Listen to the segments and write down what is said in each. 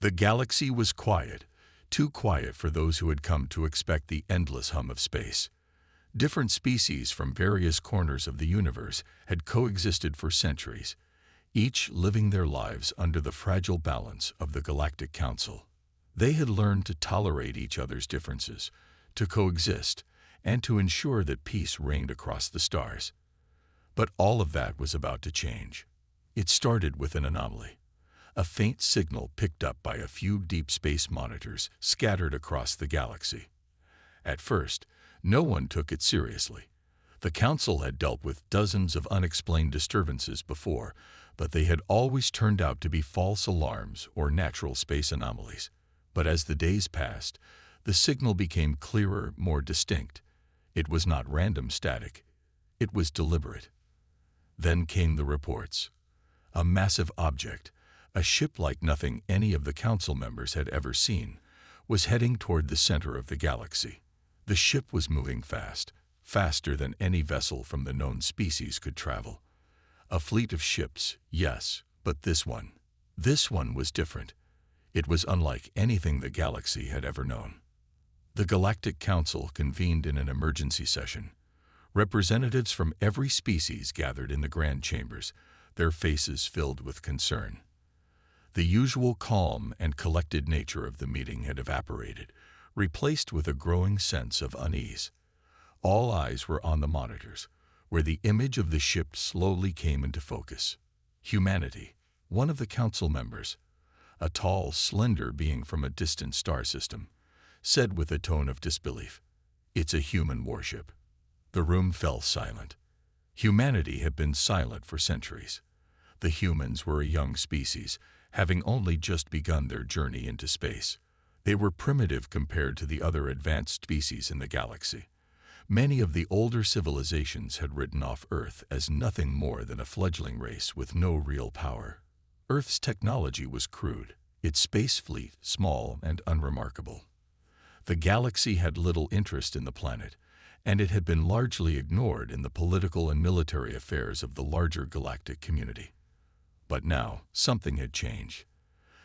The galaxy was quiet, too quiet for those who had come to expect the endless hum of space. Different species from various corners of the universe had coexisted for centuries, each living their lives under the fragile balance of the Galactic Council. They had learned to tolerate each other's differences, to coexist, and to ensure that peace reigned across the stars. But all of that was about to change. It started with an anomaly, a faint signal picked up by a few deep space monitors scattered across the galaxy. At first, no one took it seriously. The Council had dealt with dozens of unexplained disturbances before, but they had always turned out to be false alarms or natural space anomalies. But as the days passed, the signal became clearer, more distinct. It was not random static. It was deliberate. Then came the reports. A massive object, a ship like nothing any of the Council members had ever seen, was heading toward the center of the galaxy. The ship was moving fast, faster than any vessel from the known species could travel. A fleet of ships, yes, but this one was different. It was unlike anything the galaxy had ever known. The Galactic Council convened in an emergency session. Representatives from every species gathered in the grand chambers, their faces filled with concern. The usual calm and collected nature of the meeting had evaporated, replaced with a growing sense of unease. All eyes were on the monitors, where the image of the ship slowly came into focus. Humanity, one of the Council members, a tall, slender being from a distant star system, said with a tone of disbelief, "It's a human warship." The room fell silent. Humanity had been silent for centuries. The humans were a young species, having only just begun their journey into space. They were primitive compared to the other advanced species in the galaxy. Many of the older civilizations had written off Earth as nothing more than a fledgling race with no real power. Earth's technology was crude, its space fleet small and unremarkable. The galaxy had little interest in the planet, and it had been largely ignored in the political and military affairs of the larger galactic community. But now, something had changed.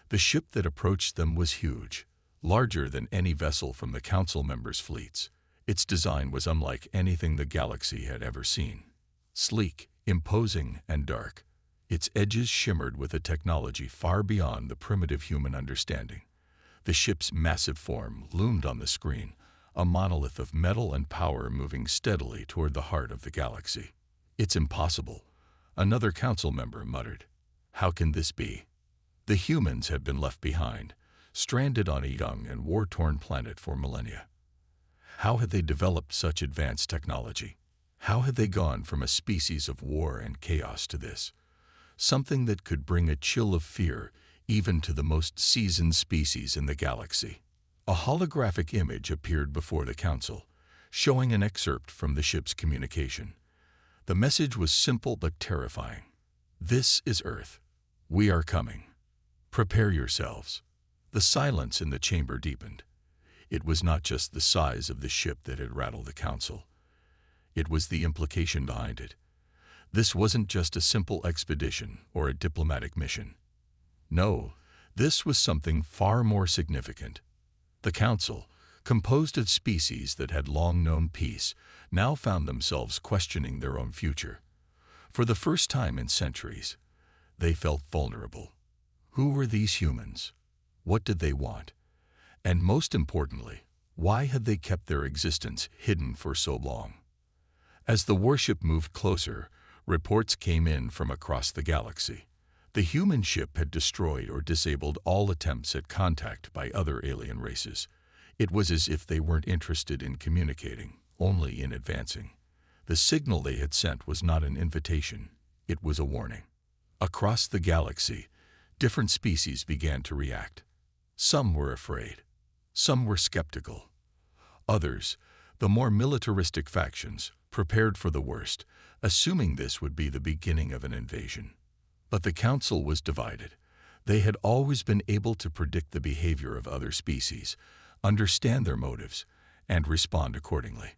The ship that approached them was huge, larger than any vessel from the Council members' fleets. Its design was unlike anything the galaxy had ever seen. Sleek, imposing, and dark, its edges shimmered with a technology far beyond the primitive human understanding. The ship's massive form loomed on the screen, a monolith of metal and power moving steadily toward the heart of the galaxy. "It's impossible," another Council member muttered. "How can this be?" The humans had been left behind, stranded on a young and war-torn planet for millennia. How had they developed such advanced technology? How had they gone from a species of war and chaos to this? Something that could bring a chill of fear even to the most seasoned species in the galaxy. A holographic image appeared before the Council, showing an excerpt from the ship's communication. The message was simple but terrifying. "This is Earth. We are coming. Prepare yourselves." The silence in the chamber deepened. It was not just the size of the ship that had rattled the Council. It was the implication behind it. This wasn't just a simple expedition or a diplomatic mission. No, this was something far more significant. The Council, composed of species that had long known peace, now found themselves questioning their own future. For the first time in centuries, they felt vulnerable. Who were these humans? What did they want? And most importantly, why had they kept their existence hidden for so long? As the warship moved closer, reports came in from across the galaxy. The human ship had destroyed or disabled all attempts at contact by other alien races. It was as if they weren't interested in communicating, only in advancing. The signal they had sent was not an invitation, it was a warning. Across the galaxy, different species began to react. Some were afraid. Some were skeptical. Others, the more militaristic factions, prepared for the worst, assuming this would be the beginning of an invasion. But the Council was divided. They had always been able to predict the behavior of other species, understand their motives, and respond accordingly.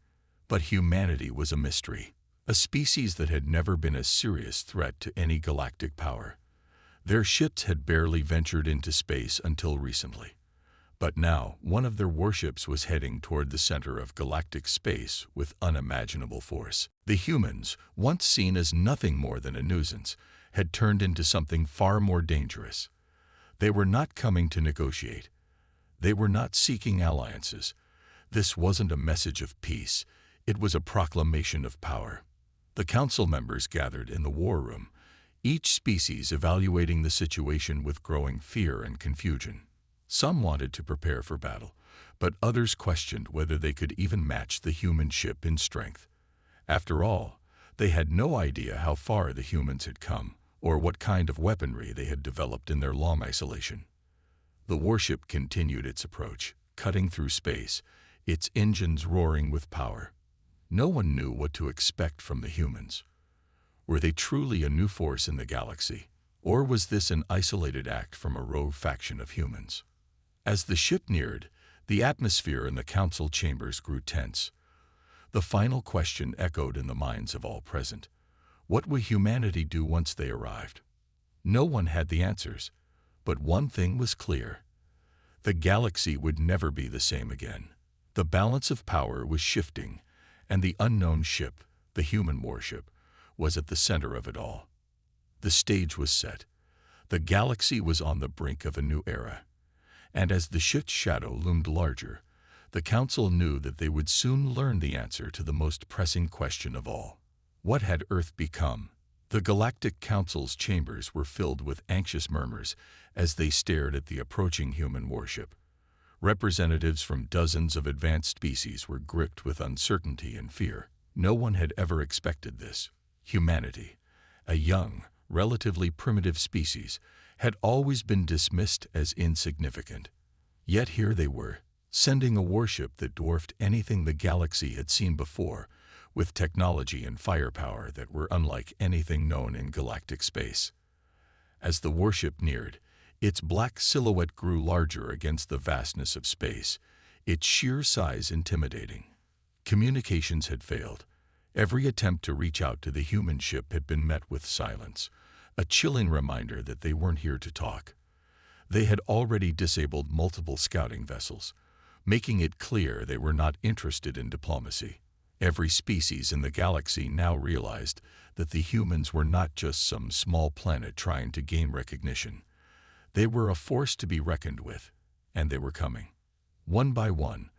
But humanity was a mystery, a species that had never been a serious threat to any galactic power. Their ships had barely ventured into space until recently. But now, one of their warships was heading toward the center of galactic space with unimaginable force. The humans, once seen as nothing more than a nuisance, had turned into something far more dangerous. They were not coming to negotiate. They were not seeking alliances. This wasn't a message of peace. It was a proclamation of power. The council members gathered in the war room, each species evaluating the situation with growing fear and confusion. Some wanted to prepare for battle, but others questioned whether they could even match the human ship in strength. After all, they had no idea how far the humans had come, or what kind of weaponry they had developed in their long isolation. The warship continued its approach, cutting through space, its engines roaring with power. No one knew what to expect from the humans. Were they truly a new force in the galaxy, or was this an isolated act from a rogue faction of humans? As the ship neared, the atmosphere in the council chambers grew tense. The final question echoed in the minds of all present. What would humanity do once they arrived? No one had the answers, but one thing was clear. The galaxy would never be the same again. The balance of power was shifting, and the unknown ship, the human warship, was at the center of it all. The stage was set. The galaxy was on the brink of a new era. And as the ship's shadow loomed larger, the council knew that they would soon learn the answer to the most pressing question of all. What had Earth become? The Galactic Council's chambers were filled with anxious murmurs as they stared at the approaching human warship. Representatives from dozens of advanced species were gripped with uncertainty and fear. No one had ever expected this. Humanity, a young, relatively primitive species, had always been dismissed as insignificant. Yet here they were, sending a warship that dwarfed anything the galaxy had seen before, with technology and firepower that were unlike anything known in galactic space. As the warship neared, its black silhouette grew larger against the vastness of space, its sheer size intimidating. Communications had failed. Every attempt to reach out to the human ship had been met with silence, a chilling reminder that they weren't here to talk. They had already disabled multiple scouting vessels, making it clear they were not interested in diplomacy. Every species in the galaxy now realized that the humans were not just some small planet trying to gain recognition. They were a force to be reckoned with, and they were coming. One by one,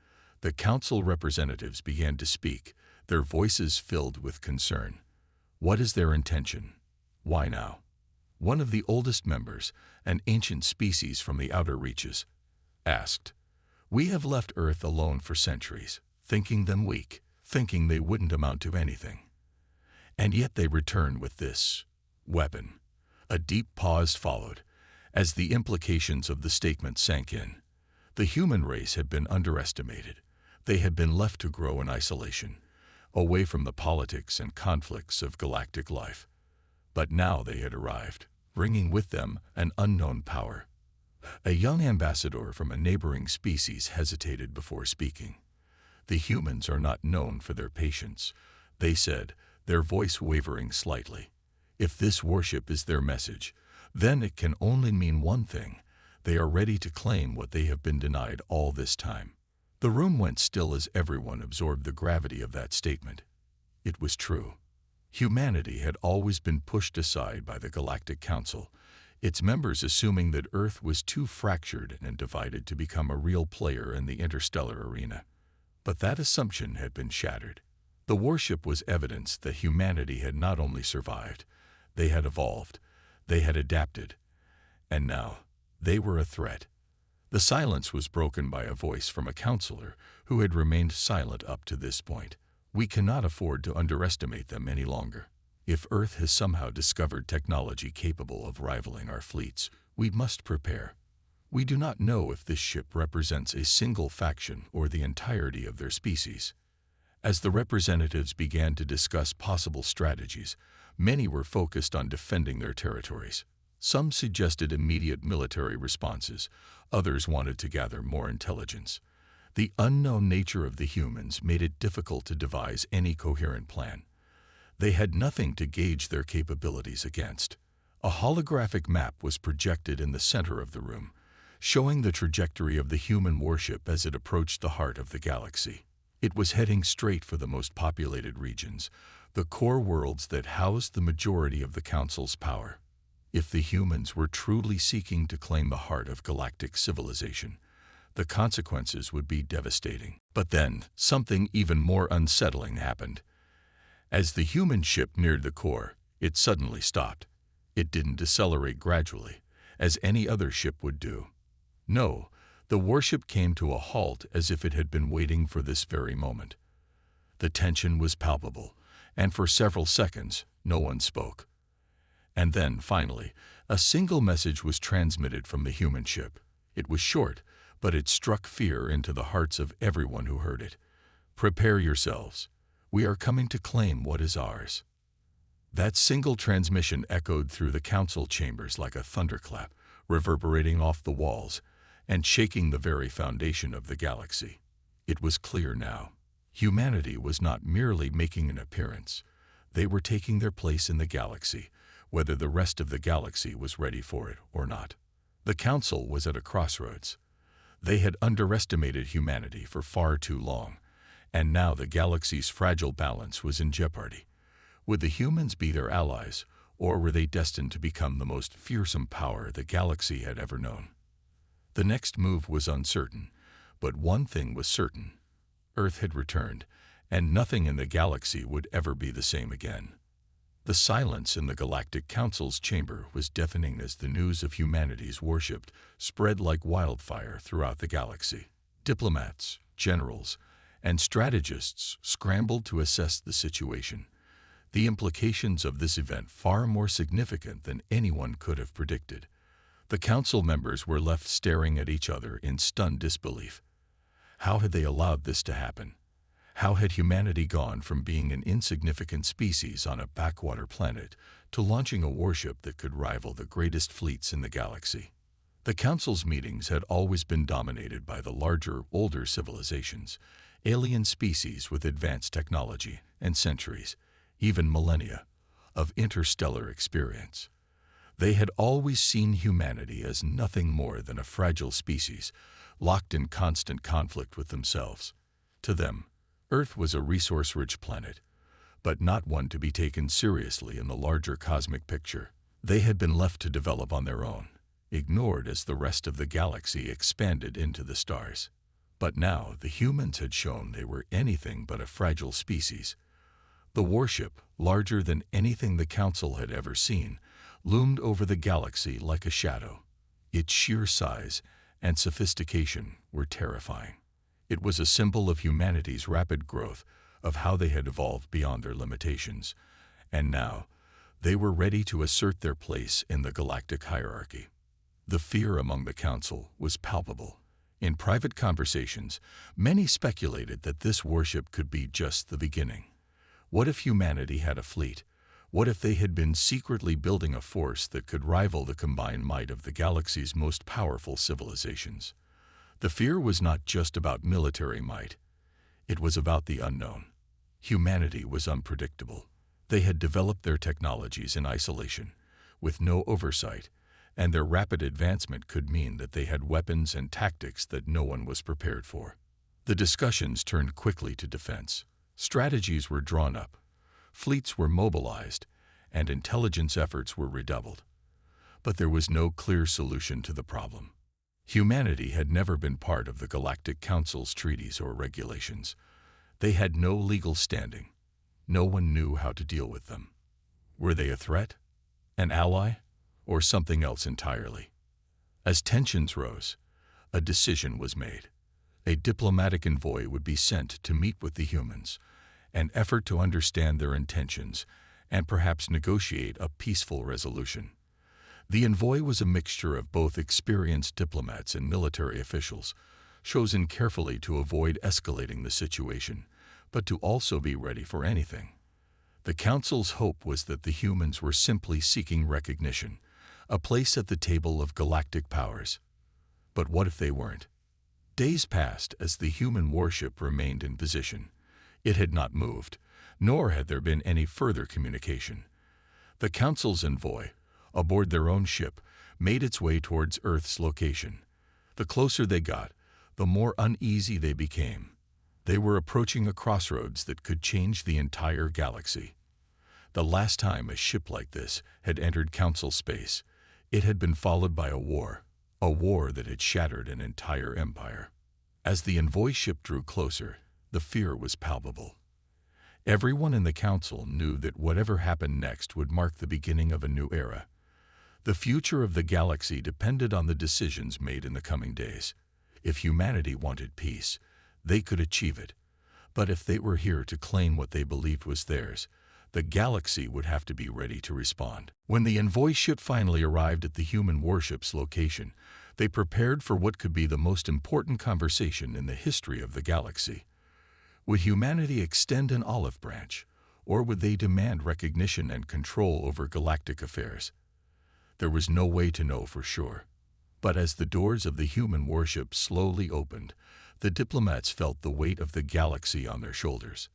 the council representatives began to speak, their voices filled with concern. What is their intention? Why now? One of the oldest members, an ancient species from the outer reaches, asked. We have left Earth alone for centuries, thinking them weak, thinking they wouldn't amount to anything. And yet they return with this weapon. A deep pause followed, as the implications of the statement sank in. The human race had been underestimated. They had been left to grow in isolation, away from the politics and conflicts of galactic life. But now they had arrived, bringing with them an unknown power. A young ambassador from a neighboring species hesitated before speaking. The humans are not known for their patience, they said, their voice wavering slightly. If this warship is their message, then it can only mean one thing. They are ready to claim what they have been denied all this time. The room went still as everyone absorbed the gravity of that statement. It was true. Humanity had always been pushed aside by the Galactic Council, its members assuming that Earth was too fractured and divided to become a real player in the interstellar arena. But that assumption had been shattered. The warship was evidence that humanity had not only survived, they had evolved, they had adapted, and now they were a threat. The silence was broken by a voice from a counselor who had remained silent up to this point. We cannot afford to underestimate them any longer. If Earth has somehow discovered technology capable of rivaling our fleets, we must prepare. We do not know if this ship represents a single faction or the entirety of their species. As the representatives began to discuss possible strategies, many were focused on defending their territories. Some suggested immediate military responses, others wanted to gather more intelligence. The unknown nature of the humans made it difficult to devise any coherent plan. They had nothing to gauge their capabilities against. A holographic map was projected in the center of the room, showing the trajectory of the human warship as it approached the heart of the galaxy. It was heading straight for the most populated regions, the core worlds that housed the majority of the Council's power. If the humans were truly seeking to claim the heart of galactic civilization, the consequences would be devastating. But then, something even more unsettling happened. As the human ship neared the core, it suddenly stopped. It didn't decelerate gradually, as any other ship would do. No, the warship came to a halt as if it had been waiting for this very moment. The tension was palpable, and for several seconds, no one spoke. And then, finally, a single message was transmitted from the human ship. It was short, but it struck fear into the hearts of everyone who heard it. "Prepare yourselves. We are coming to claim what is ours." That single transmission echoed through the council chambers like a thunderclap, reverberating off the walls and shaking the very foundation of the galaxy. It was clear now. Humanity was not merely making an appearance. They were taking their place in the galaxy, whether the rest of the galaxy was ready for it or not. The council was at a crossroads. They had underestimated humanity for far too long, and now the galaxy's fragile balance was in jeopardy. Would the humans be their allies, or were they destined to become the most fearsome power the galaxy had ever known? The next move was uncertain, but one thing was certain. Earth had returned, and nothing in the galaxy would ever be the same again. The silence in the Galactic Council's chamber was deafening as the news of humanity's warship spread like wildfire throughout the galaxy. Diplomats, generals, and strategists scrambled to assess the situation. The implications of this event far more significant than anyone could have predicted. The council members were left staring at each other in stunned disbelief. How had they allowed this to happen? How had humanity gone from being an insignificant species on a backwater planet to launching a warship that could rival the greatest fleets in the galaxy? The council's meetings had always been dominated by the larger, older civilizations, alien species with advanced technology and centuries, even millennia, of interstellar experience. They had always seen humanity as nothing more than a fragile species, locked in constant conflict with themselves. To them, Earth was a resource-rich planet, but not one to be taken seriously in the larger cosmic picture. They had been left to develop on their own, ignored as the rest of the galaxy expanded into the stars. But now the humans had shown they were anything but a fragile species. The warship, larger than anything the Council had ever seen, loomed over the galaxy like a shadow. Its sheer size and sophistication were terrifying. It was a symbol of humanity's rapid growth, of how they had evolved beyond their limitations, and now they were ready to assert their place in the galactic hierarchy. The fear among the Council was palpable. In private conversations, many speculated that this warship could be just the beginning. What if humanity had a fleet? What if they had been secretly building a force that could rival the combined might of the galaxy's most powerful civilizations? The fear was not just about military might. It was about the unknown. Humanity was unpredictable. They had developed their technologies in isolation, with no oversight, and their rapid advancement could mean that they had weapons and tactics that no one was prepared for. The discussions turned quickly to defense. Strategies were drawn up, fleets were mobilized, and intelligence efforts were redoubled. But there was no clear solution to the problem. Humanity had never been part of the Galactic Council's treaties or regulations. They had no legal standing. No one knew how to deal with them. Were they a threat, an ally, or something else entirely? As tensions rose, a decision was made. A diplomatic envoy would be sent to meet with the humans, an effort to understand their intentions and perhaps negotiate a peaceful resolution. The envoy was a mixture of both experienced diplomats and military officials, chosen carefully to avoid escalating the situation, but to also be ready for anything. The Council's hope was that the humans were simply seeking recognition, a place at the table of galactic powers. But what if they weren't? Days passed as the human warship remained in position. It had not moved, nor had there been any further communication. The Council's envoy, aboard their own ship, made its way towards Earth's location. The closer they got, the more uneasy they became. They were approaching a crossroads that could change the entire galaxy. The last time a ship like this had entered Council space, it had been followed by a war that had shattered an entire empire. As the envoy ship drew closer, the fear was palpable. Everyone in the Council knew that whatever happened next would mark the beginning of a new era. The future of the galaxy depended on the decisions made in the coming days. If humanity wanted peace, they could achieve it. But if they were here to claim what they believed was theirs, the galaxy would have to be ready to respond. When the envoy ship finally arrived at the human warship's location, they prepared for what could be the most important conversation in the history of the galaxy. Would humanity extend an olive branch, or would they demand recognition and control over galactic affairs? There was no way to know for sure. But as the doors of the human warship slowly opened, the diplomats felt the weight of the galaxy on their shoulders.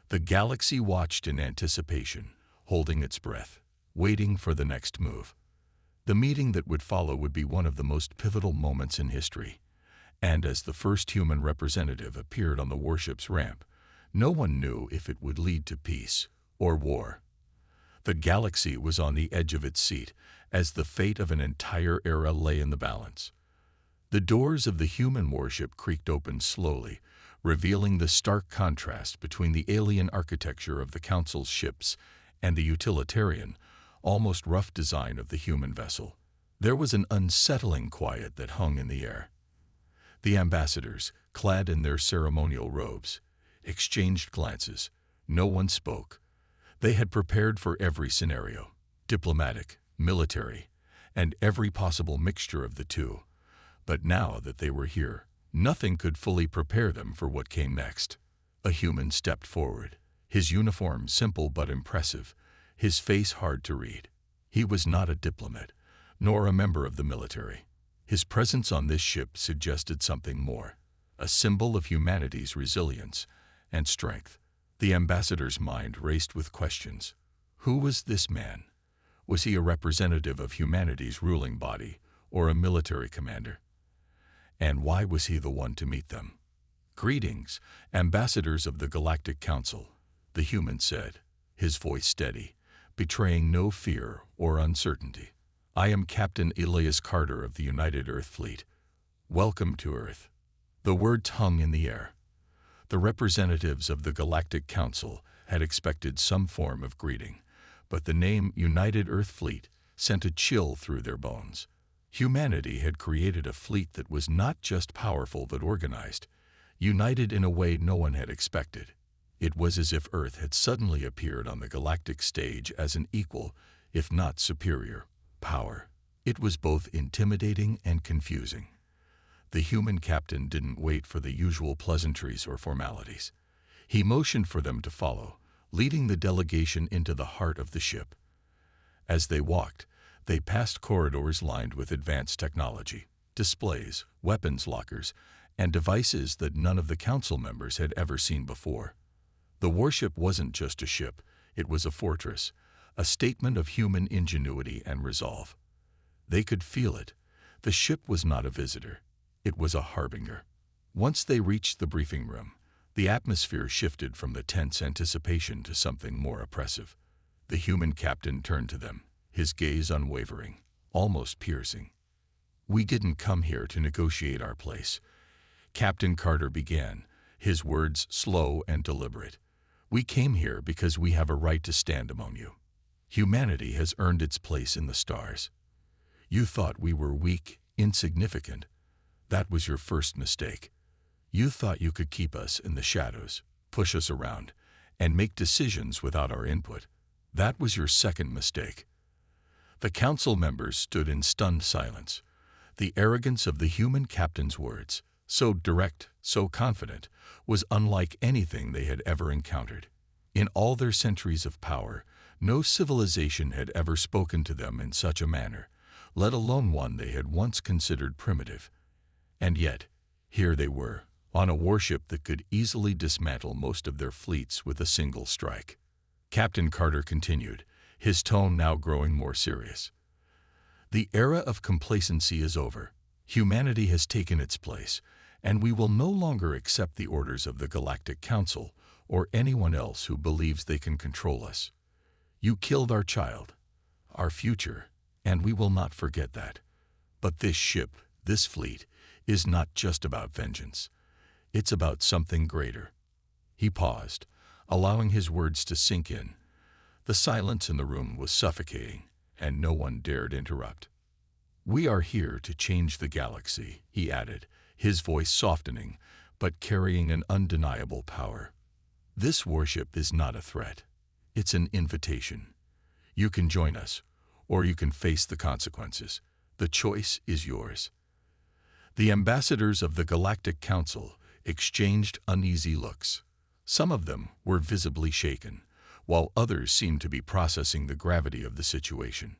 The galaxy watched in anticipation, holding its breath, waiting for the next move. The meeting that would follow would be one of the most pivotal moments in history. And as the first human representative appeared on the warship's ramp, no one knew if it would lead to peace or war. The galaxy was on the edge of its seat as the fate of an entire era lay in the balance. The doors of the human warship creaked open slowly, revealing the stark contrast between the alien architecture of the Council's ships and the utilitarian, almost rough design of the human vessel. There was an unsettling quiet that hung in the air. The ambassadors, clad in their ceremonial robes, exchanged glances. No one spoke. They had prepared for every scenario, diplomatic, military, and every possible mixture of the two. But now that they were here, nothing could fully prepare them for what came next. A human stepped forward, his uniform simple but impressive, his face hard to read. He was not a diplomat, nor a member of the military. His presence on this ship suggested something more, a symbol of humanity's resilience and strength. The ambassador's mind raced with questions. Who was this man? Was he a representative of humanity's ruling body or a military commander? And why was he the one to meet them? "Greetings, ambassadors of the Galactic Council," the human said, his voice steady, betraying no fear or uncertainty. "I am Captain Elias Carter of the United Earth Fleet. Welcome to Earth." The words hung in the air. The representatives of the Galactic Council had expected some form of greeting, but the name United Earth Fleet sent a chill through their bones. Humanity had created a fleet that was not just powerful but organized, united in a way no one had expected. It was as if Earth had suddenly appeared on the galactic stage as an equal, if not superior, power. It was both intimidating and confusing. The human captain didn't wait for the usual pleasantries or formalities. He motioned for them to follow, leading the delegation into the heart of the ship. As they walked, they passed corridors lined with advanced technology, displays, weapons lockers, and devices that none of the council members had ever seen before. The warship wasn't just a ship, it was a fortress, a statement of human ingenuity and resolve. They could feel it. The ship was not a visitor. It was a harbinger. Once they reached the briefing room, the atmosphere shifted from the tense anticipation to something more oppressive. The human captain turned to them, his gaze unwavering, almost piercing. "We didn't come here to negotiate our place," Captain Carter began, his words slow and deliberate. "We came here because we have a right to stand among you. Humanity has earned its place in the stars. You thought we were weak, insignificant. That was your first mistake. You thought you could keep us in the shadows, push us around, and make decisions without our input. That was your second mistake." The council members stood in stunned silence. The arrogance of the human captain's words, so direct, so confident, was unlike anything they had ever encountered. In all their centuries of power, no civilization had ever spoken to them in such a manner, let alone one they had once considered primitive. And yet, here they were, on a warship that could easily dismantle most of their fleets with a single strike. Captain Carter continued, his tone now growing more serious. The era of complacency is over. Humanity has taken its place, and we will no longer accept the orders of the Galactic Council or anyone else who believes they can control us. You killed our child, our future, and we will not forget that. But this ship, this fleet, is not just about vengeance. It's about something greater. He paused, allowing his words to sink in. The silence in the room was suffocating, and no one dared interrupt. We are here to change the galaxy, he added, his voice softening, but carrying an undeniable power. This warship is not a threat. It's an invitation. You can join us, or you can face the consequences. The choice is yours. The ambassadors of the Galactic Council exchanged uneasy looks. Some of them were visibly shaken, while others seemed to be processing the gravity of the situation.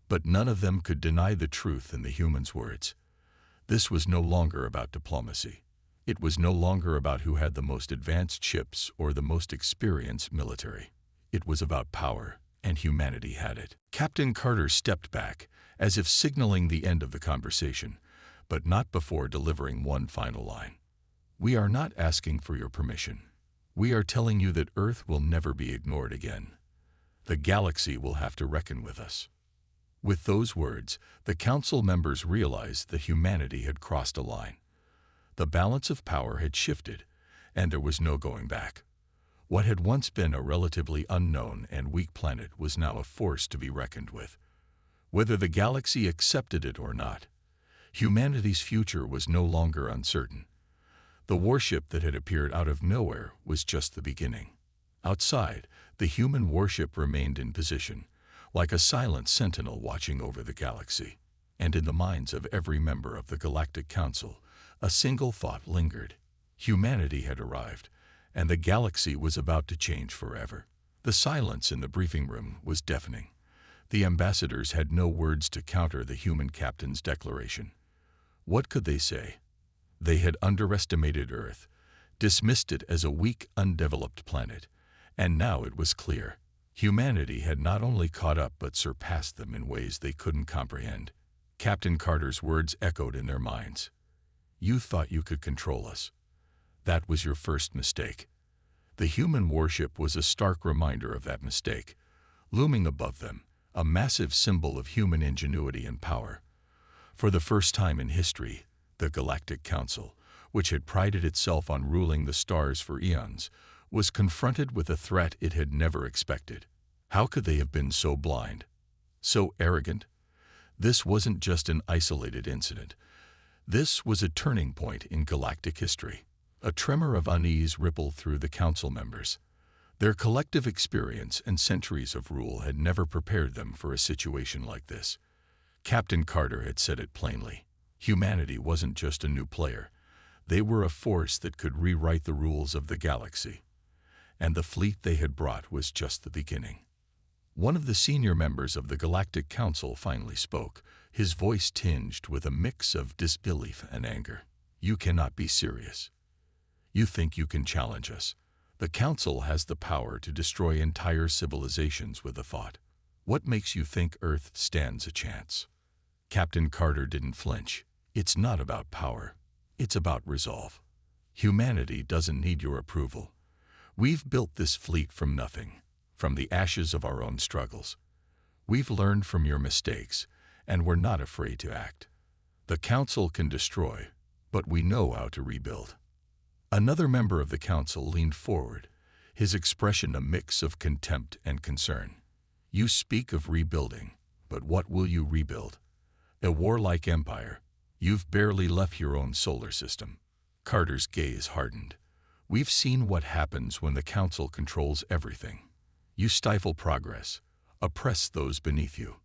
But none of them could deny the truth in the human's words. This was no longer about diplomacy. It was no longer about who had the most advanced ships or the most experienced military. It was about power, and humanity had it. Captain Carter stepped back, as if signaling the end of the conversation, but not before delivering one final line. We are not asking for your permission. We are telling you that Earth will never be ignored again. The galaxy will have to reckon with us. With those words, the council members realized that humanity had crossed a line. The balance of power had shifted, and there was no going back. What had once been a relatively unknown and weak planet was now a force to be reckoned with. Whether the galaxy accepted it or not, humanity's future was no longer uncertain. The warship that had appeared out of nowhere was just the beginning. Outside, the human warship remained in position, like a silent sentinel watching over the galaxy. And in the minds of every member of the Galactic Council, a single thought lingered. Humanity had arrived, and the galaxy was about to change forever. The silence in the briefing room was deafening. The ambassadors had no words to counter the human captain's declaration. What could they say? They had underestimated Earth, dismissed it as a weak, undeveloped planet, and now it was clear. Humanity had not only caught up but surpassed them in ways they couldn't comprehend. Captain Carter's words echoed in their minds. You thought you could control us. That was your first mistake. The human warship was a stark reminder of that mistake, looming above them, a massive symbol of human ingenuity and power. For the first time in history, the Galactic Council, which had prided itself on ruling the stars for eons, was confronted with a threat it had never expected. How could they have been so blind, so arrogant? This wasn't just an isolated incident. This was a turning point in galactic history. A tremor of unease rippled through the council members. Their collective experience and centuries of rule had never prepared them for a situation like this. Captain Carter had said it plainly. Humanity wasn't just a new player. They were a force that could rewrite the rules of the galaxy. And the fleet they had brought was just the beginning. One of the senior members of the Galactic Council finally spoke, his voice tinged with a mix of disbelief and anger. You cannot be serious. You think you can challenge us. The Council has the power to destroy entire civilizations with a thought. What makes you think Earth stands a chance? Captain Carter didn't flinch. It's not about power. It's about resolve. Humanity doesn't need your approval. We've built this fleet from nothing, from the ashes of our own struggles. We've learned from your mistakes, and we're not afraid to act. The Council can destroy, but we know how to rebuild. Another member of the Council leaned forward, his expression a mix of contempt and concern. You speak of rebuilding, but what will you rebuild? A warlike empire. You've barely left your own solar system. Carter's gaze hardened. We've seen what happens when the Council controls everything. You stifle progress, oppress those beneath you.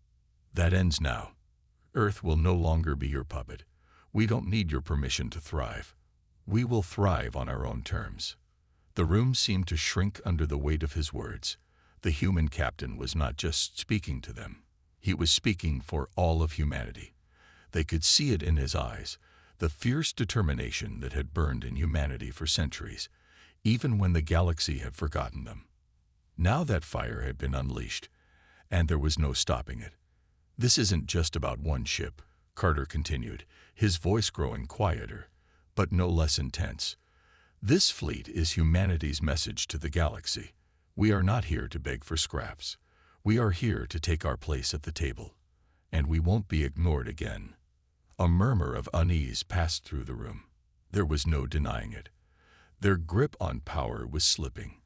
That ends now. Earth will no longer be your puppet. We don't need your permission to thrive. We will thrive on our own terms. The room seemed to shrink under the weight of his words. The human captain was not just speaking to them. He was speaking for all of humanity. They could see it in his eyes, the fierce determination that had burned in humanity for centuries, even when the galaxy had forgotten them. Now that fire had been unleashed, and there was no stopping it. This isn't just about one ship, Carter continued, his voice growing quieter, but no less intense. This fleet is humanity's message to the galaxy. We are not here to beg for scraps. We are here to take our place at the table. And we won't be ignored again. A murmur of unease passed through the room. There was no denying it. Their grip on power was slipping.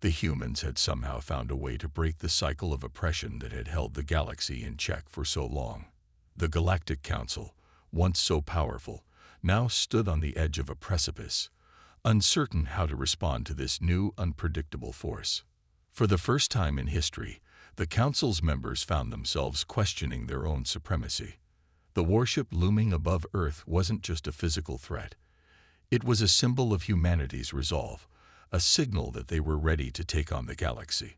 The humans had somehow found a way to break the cycle of oppression that had held the galaxy in check for so long. The Galactic Council, once so powerful, now stood on the edge of a precipice, uncertain how to respond to this new, unpredictable force. For the first time in history, the Council's members found themselves questioning their own supremacy. The warship looming above Earth wasn't just a physical threat. It was a symbol of humanity's resolve, a signal that they were ready to take on the galaxy.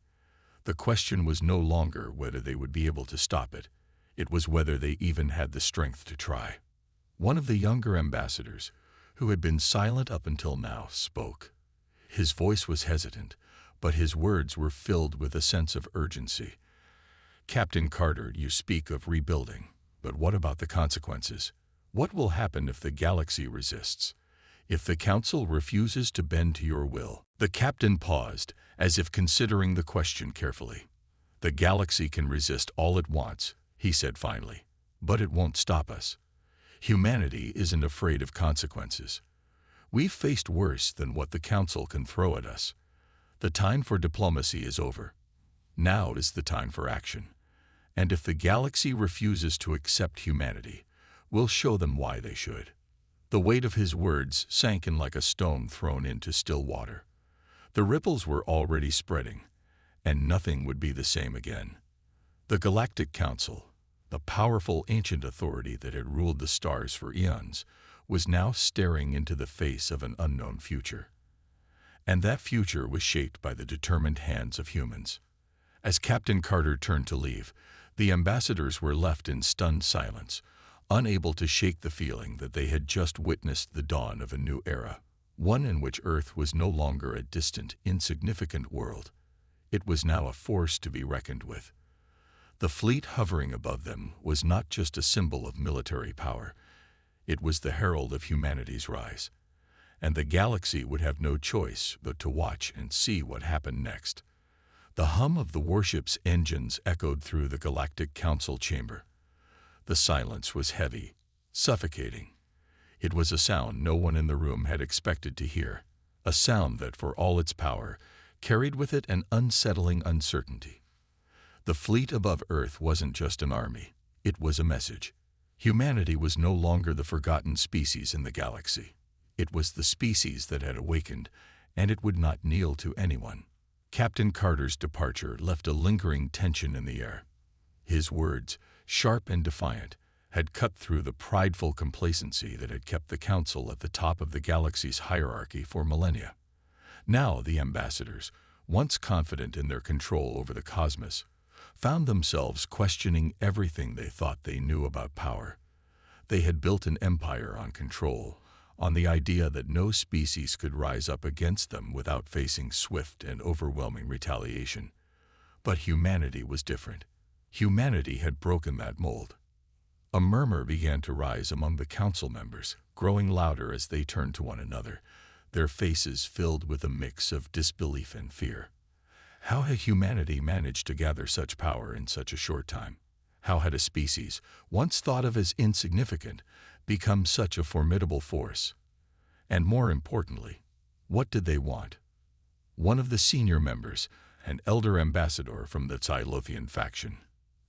The question was no longer whether they would be able to stop it. It was whether they even had the strength to try. One of the younger ambassadors, who had been silent up until now, spoke. His voice was hesitant, but his words were filled with a sense of urgency. Captain Carter, you speak of rebuilding, but what about the consequences? What will happen if the galaxy resists? If the Council refuses to bend to your will? The captain paused, as if considering the question carefully. The galaxy can resist all it wants, he said finally, but it won't stop us. Humanity isn't afraid of consequences. We've faced worse than what the Council can throw at us. The time for diplomacy is over. Now is the time for action. And if the galaxy refuses to accept humanity, we'll show them why they should. The weight of his words sank in like a stone thrown into still water. The ripples were already spreading, and nothing would be the same again. The Galactic Council, the powerful ancient authority that had ruled the stars for eons, was now staring into the face of an unknown future. And that future was shaped by the determined hands of humans. As Captain Carter turned to leave, the ambassadors were left in stunned silence, unable to shake the feeling that they had just witnessed the dawn of a new era, one in which Earth was no longer a distant, insignificant world. It was now a force to be reckoned with. The fleet hovering above them was not just a symbol of military power. It was the herald of humanity's rise. And the galaxy would have no choice but to watch and see what happened next. The hum of the warship's engines echoed through the Galactic Council chamber. The silence was heavy, suffocating. It was a sound no one in the room had expected to hear, a sound that, for all its power, carried with it an unsettling uncertainty. The fleet above Earth wasn't just an army, it was a message. Humanity was no longer the forgotten species in the galaxy. It was the species that had awakened, and it would not kneel to anyone. Captain Carter's departure left a lingering tension in the air. His words, sharp and defiant, had cut through the prideful complacency that had kept the Council at the top of the galaxy's hierarchy for millennia. Now the ambassadors, once confident in their control over the cosmos, found themselves questioning everything they thought they knew about power. They had built an empire on control, on the idea that no species could rise up against them without facing swift and overwhelming retaliation. But humanity was different. Humanity had broken that mold. A murmur began to rise among the council members, growing louder as they turned to one another, their faces filled with a mix of disbelief and fear. How had humanity managed to gather such power in such a short time? How had a species, once thought of as insignificant, become such a formidable force? And more importantly, what did they want? One of the senior members, an elder ambassador from the Xylothian faction,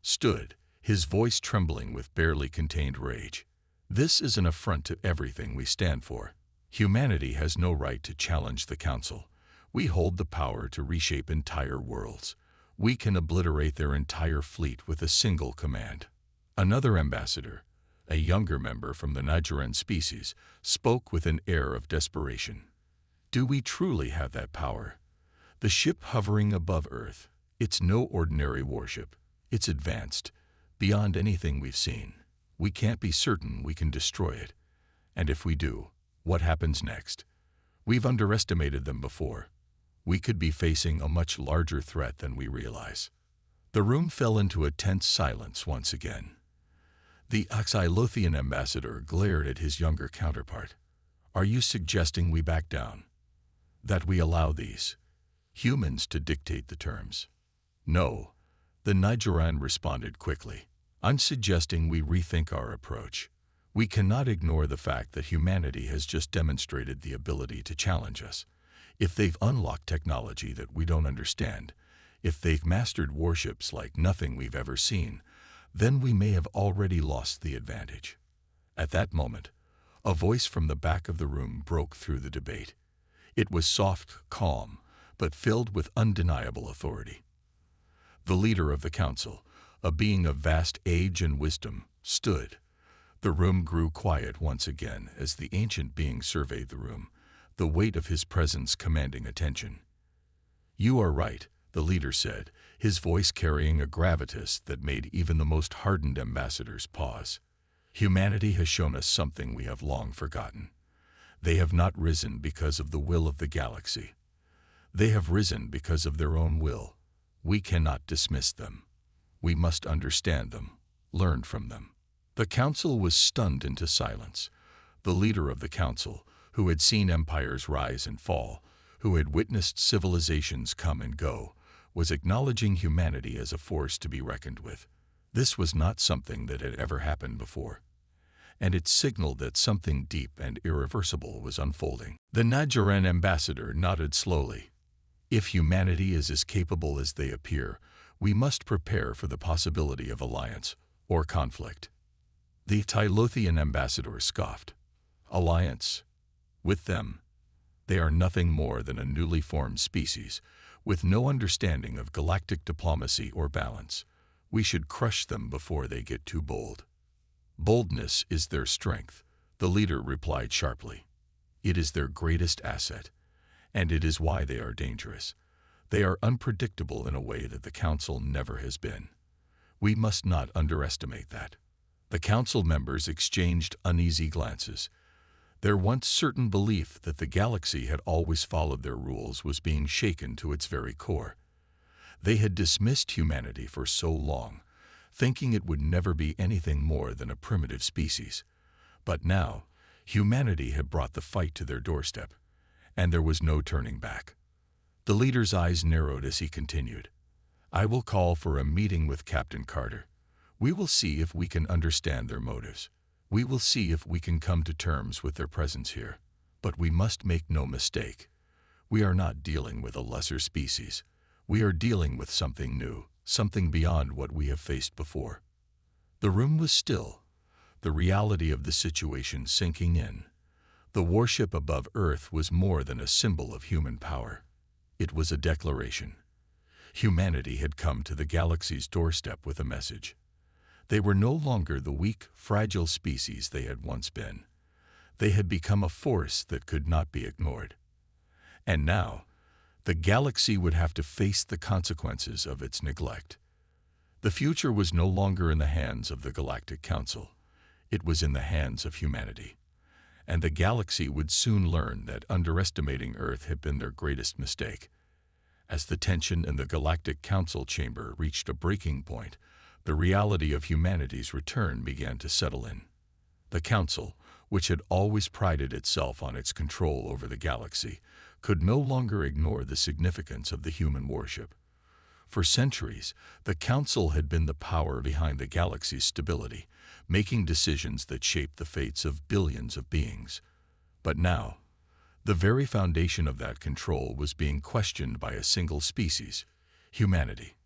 stood, his voice trembling with barely contained rage. This is an affront to everything we stand for. Humanity has no right to challenge the Council. We hold the power to reshape entire worlds. We can obliterate their entire fleet with a single command. Another ambassador, a younger member from the Nigeran species, spoke with an air of desperation. Do we truly have that power? The ship hovering above Earth, it's no ordinary warship. It's advanced, beyond anything we've seen. We can't be certain we can destroy it. And if we do, what happens next? We've underestimated them before. We could be facing a much larger threat than we realize. The room fell into a tense silence once again. The Oxylothian ambassador glared at his younger counterpart. "Are you suggesting we back down? That we allow these humans to dictate the terms?" "No," the Nigeran responded quickly. "I'm suggesting we rethink our approach. We cannot ignore the fact that humanity has just demonstrated the ability to challenge us. If they've unlocked technology that we don't understand, if they've mastered warships like nothing we've ever seen, then we may have already lost the advantage." At that moment, a voice from the back of the room broke through the debate. It was soft, calm, but filled with undeniable authority. The leader of the council, a being of vast age and wisdom, stood. The room grew quiet once again as the ancient being surveyed the room, the weight of his presence commanding attention. "You are right," the leader said, his voice carrying a gravitas that made even the most hardened ambassadors pause. "Humanity has shown us something we have long forgotten. They have not risen because of the will of the galaxy. They have risen because of their own will. We cannot dismiss them. We must understand them, learn from them." The council was stunned into silence. The leader of the council, who had seen empires rise and fall, who had witnessed civilizations come and go, was acknowledging humanity as a force to be reckoned with. This was not something that had ever happened before, and it signaled that something deep and irreversible was unfolding. The Nigeran ambassador nodded slowly. "If humanity is as capable as they appear, we must prepare for the possibility of alliance or conflict." The Tylothian ambassador scoffed. "Alliance? With them? They are nothing more than a newly formed species, with no understanding of galactic diplomacy or balance. We should crush them before they get too bold." "Boldness is their strength," the leader replied sharply. "It is their greatest asset, and it is why they are dangerous. They are unpredictable in a way that the council never has been. We must not underestimate that." The council members exchanged uneasy glances. Their once certain belief that the galaxy had always followed their rules was being shaken to its very core. They had dismissed humanity for so long, thinking it would never be anything more than a primitive species. But now, humanity had brought the fight to their doorstep, and there was no turning back. The leader's eyes narrowed as he continued. "I will call for a meeting with Captain Carter. We will see if we can understand their motives. We will see if we can come to terms with their presence here. But we must make no mistake. We are not dealing with a lesser species. We are dealing with something new, something beyond what we have faced before." The room was still, the reality of the situation sinking in. The warship above Earth was more than a symbol of human power. It was a declaration. Humanity had come to the galaxy's doorstep with a message. They were no longer the weak, fragile species they had once been. They had become a force that could not be ignored. And now, the galaxy would have to face the consequences of its neglect. The future was no longer in the hands of the Galactic Council. It was in the hands of humanity. And the galaxy would soon learn that underestimating Earth had been their greatest mistake. As the tension in the Galactic Council chamber reached a breaking point, the reality of humanity's return began to settle in. The Council, which had always prided itself on its control over the galaxy, could no longer ignore the significance of the human warship. For centuries, the Council had been the power behind the galaxy's stability, making decisions that shaped the fates of billions of beings. But now, the very foundation of that control was being questioned by a single species, humanity.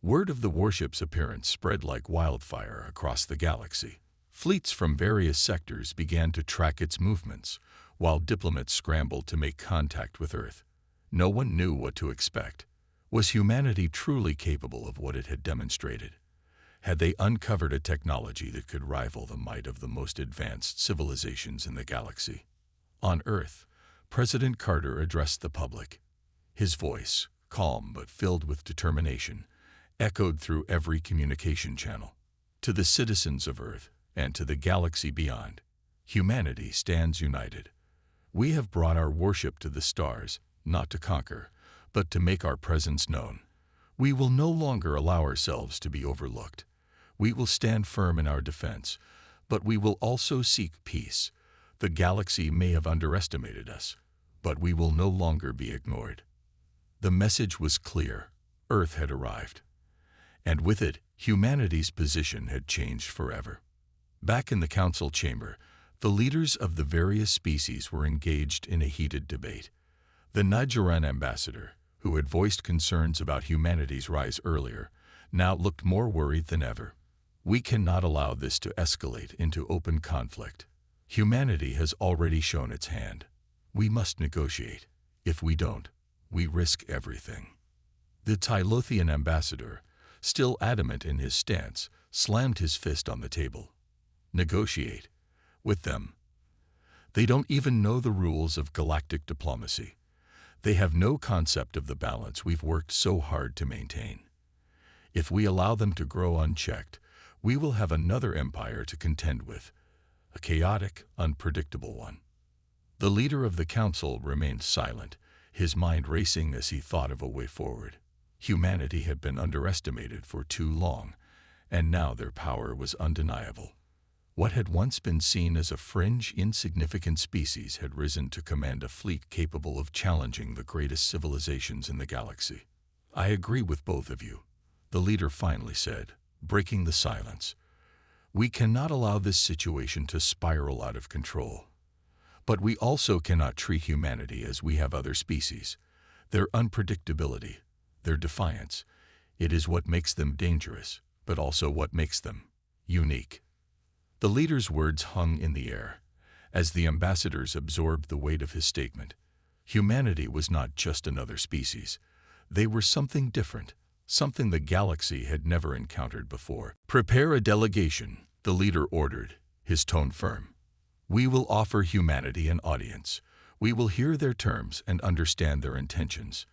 Word of the warship's appearance spread like wildfire across the galaxy. Fleets from various sectors began to track its movements, while diplomats scrambled to make contact with Earth. No one knew what to expect. Was humanity truly capable of what it had demonstrated? Had they uncovered a technology that could rival the might of the most advanced civilizations in the galaxy? On Earth, President Carter addressed the public. His voice, calm but filled with determination, echoed through every communication channel. To the citizens of Earth and to the galaxy beyond, humanity stands united. We have brought our warship to the stars, not to conquer, but to make our presence known. We will no longer allow ourselves to be overlooked. We will stand firm in our defense, but we will also seek peace. The galaxy may have underestimated us, but we will no longer be ignored. The message was clear. Earth had arrived. And with it, humanity's position had changed forever. Back in the council chamber, the leaders of the various species were engaged in a heated debate. The Nigerian ambassador, who had voiced concerns about humanity's rise earlier, now looked more worried than ever. We cannot allow this to escalate into open conflict. Humanity has already shown its hand. We must negotiate. If we don't, we risk everything. The Tylothian ambassador, still adamant in his stance, slammed his fist on the table. Negotiate with them. They don't even know the rules of galactic diplomacy. They have no concept of the balance we've worked so hard to maintain. If we allow them to grow unchecked, we will have another empire to contend with, a chaotic, unpredictable one. The leader of the council remained silent, his mind racing as he thought of a way forward. Humanity had been underestimated for too long, and now their power was undeniable. What had once been seen as a fringe, insignificant species had risen to command a fleet capable of challenging the greatest civilizations in the galaxy. "I agree with both of you," the leader finally said, breaking the silence. "We cannot allow this situation to spiral out of control. But we also cannot treat humanity as we have other species. Their unpredictability, their defiance, it is what makes them dangerous, but also what makes them unique." The leader's words hung in the air, as the ambassadors absorbed the weight of his statement. Humanity was not just another species. They were something different, something the galaxy had never encountered before. "Prepare a delegation," the leader ordered, his tone firm. "We will offer humanity an audience. We will hear their terms and understand their intentions.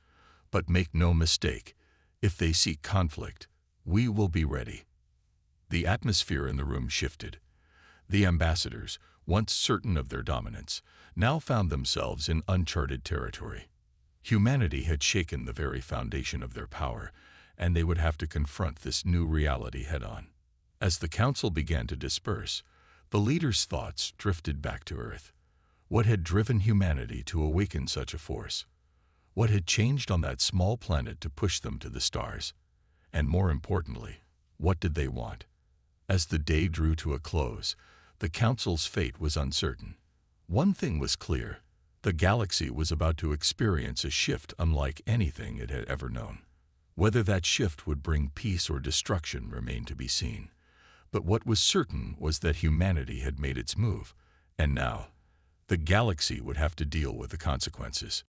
But make no mistake, if they seek conflict, we will be ready." The atmosphere in the room shifted. The ambassadors, once certain of their dominance, now found themselves in uncharted territory. Humanity had shaken the very foundation of their power, and they would have to confront this new reality head-on. As the council began to disperse, the leaders' thoughts drifted back to Earth. What had driven humanity to awaken such a force? What had changed on that small planet to push them to the stars? And more importantly, what did they want? As the day drew to a close, the council's fate was uncertain. One thing was clear: the galaxy was about to experience a shift unlike anything it had ever known. Whether that shift would bring peace or destruction remained to be seen. But what was certain was that humanity had made its move, and now, the galaxy would have to deal with the consequences.